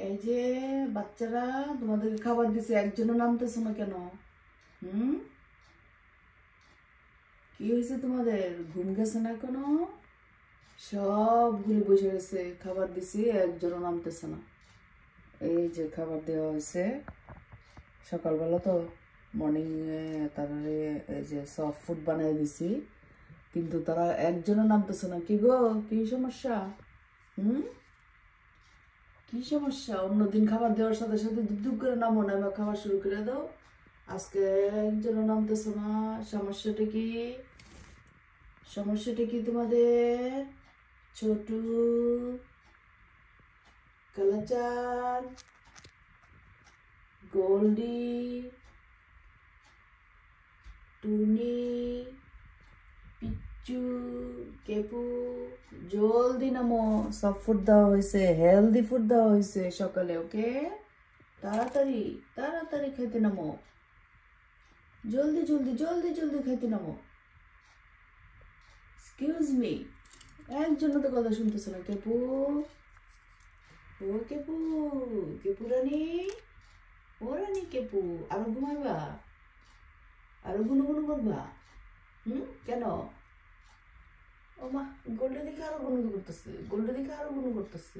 এই যে বাচ্চারা তোমাদেরকে খাবার দিছে, একজনও নামতেছো না কেন? কি হয়েছে তোমাদের? ঘুম গেছে না এখনো? সবগুলি বসে গেছে, খাবার দিছি, একজনও নামতেছে না। এই যে খাবার দেওয়া হয়েছে সকালবেলা, তো মর্নিং তারা এই যে সফট ফুড বানিয়ে দিছি, কিন্তু তারা একজনও নামতেছে না। কি গো, কি সমস্যা? কি সমস্যা? অন্যদিন খাবার দেওয়ার সাথে সাথে দুপ করে নামো না, এবার খাবার শুরু করে দাও। আজকে একজনও নামতেছে না, সমস্যাটা কি? সমস্যাটা কি তোমাদের? ছোটু, কালাচান, গোল্ডি, টুনি, পিচ্চু, কেপু, জলদি নামো। সব ফুড দেওয়া হয়েছে, হেলদি ফুড দেওয়া হয়েছে সকালে, ওকে? তাড়াতাড়ি তাড়াতাড়ি খেতে নামো, জলদি জলদি জলদি জলদি খেতে নামো। এক্সকিউজ মি, একজনও তো কথা শুনতেছে না। কেপু, ও কেপু, কেপু রানী, ও রানী কেপু, আরো ঘুমাইবা? আরো গুনু গুনু করবা? কেন? ও মা, গোল্ডে দিকে আরো গুনু করতেছে, গোল্ডে দিকে আরো গুনু করতেছে।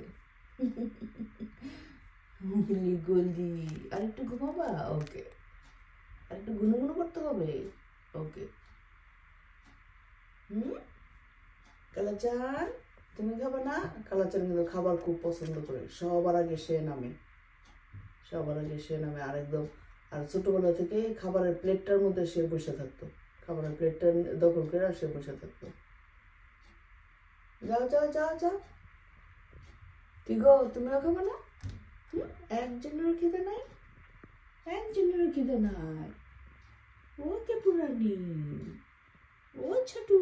গোল্ডি, আরেকটু ঘুমাবা? ওকে, আরেকটু গুনু গুনু করতে হবে। ওকে। কালাচান, তুমি খাবে না? কালাচান কিন্তু খাবার খুব পছন্দ করে, সবার আগে সে নামে, সবার আগে সে নামে। আর একদম, আর ছোটবেলা থেকে খাবারের প্লেটটার মধ্যে সে বসে থাকতো, খাবারের প্লেটটা দখল করে সে বসে থাকতো। যাও যাও যাও যাও। কি গো, তুমিও খাবে না? একজনেরও খিদে নাই? একজনেরও খিদে নাই? ও কেপু রানী, ও ছোটু,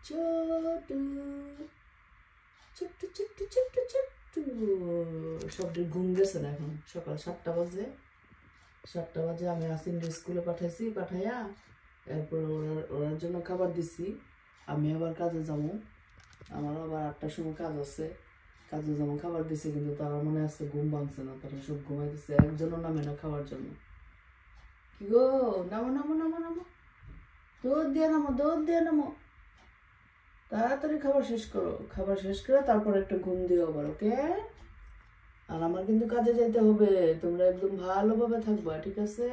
ছোটু, ছোট্টু ছোট্টু ছোট্টু ছোট্টু। সবটি ঘুম গেছে না এখন, সকাল 7টা বাজে। 7টা বাজে আমি আসিনকে স্কুলে পাঠাইছি, পাঠাইয়া এরপর ওরার জন্য খাবার দিছি। আমি আবার কাজে যাবো, আমার আবার 8টার সময় কাজ আছে, কাজে যাবো। খাবার দিছি কিন্তু তারা মনে আছে ঘুম ভাঙছে না, তারা সব ঘুমাই দিচ্ছে, একজনও নামে না খাওয়ার জন্য। কি গো, নামো নামো নামো নামো, দৌড় দিয়ে নামো, দৌড় দিয়ে নামো, তাড়াতাড়ি খাবার শেষ করো। খাবার শেষ করে তারপর একটা ঘুম দিও আবার, ওকে? আর আমার কিন্তু কাজে যেতে হবে, তোমরা একদম ভালোভাবে থাকবা, ঠিক আছে?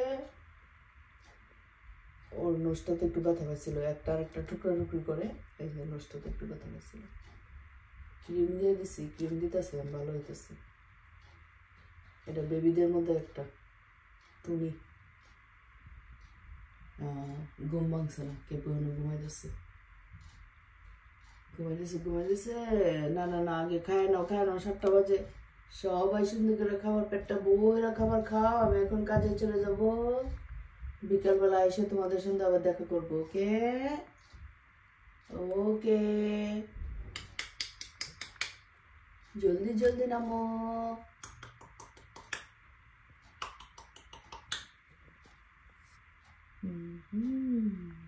ওর নষ্টাতে একটু ব্যথা পাইছিল, একটা আর একটা টুকরা টুকরি করে, এই যে নষ্টাতে একটু ব্যথা পাইছিল। ক্রিম দিয়ে দিছি, ক্রিম দিতেছে, ভালো হইতেছে। এটা বেবিদের মধ্যে একটা টুনি। ঘুম ভাঙছে না, কে পুরনো ঘুমাই দিচ্ছে, ঘুমাই দিছে, ঘুমাই দিছে। না না না, আগে খায় নাও, খায় নাও, 7টা বাজে। সবাই সুন্দর করে খাবার, পেটটা বইরা খাবার খাও। আমি এখন কাজে চলে যাব, বিকালবেলা এসে তোমাদের সঙ্গে আবার দেখা করবো, ওকে? ওকে, জলদি জলদি নামো। হুম।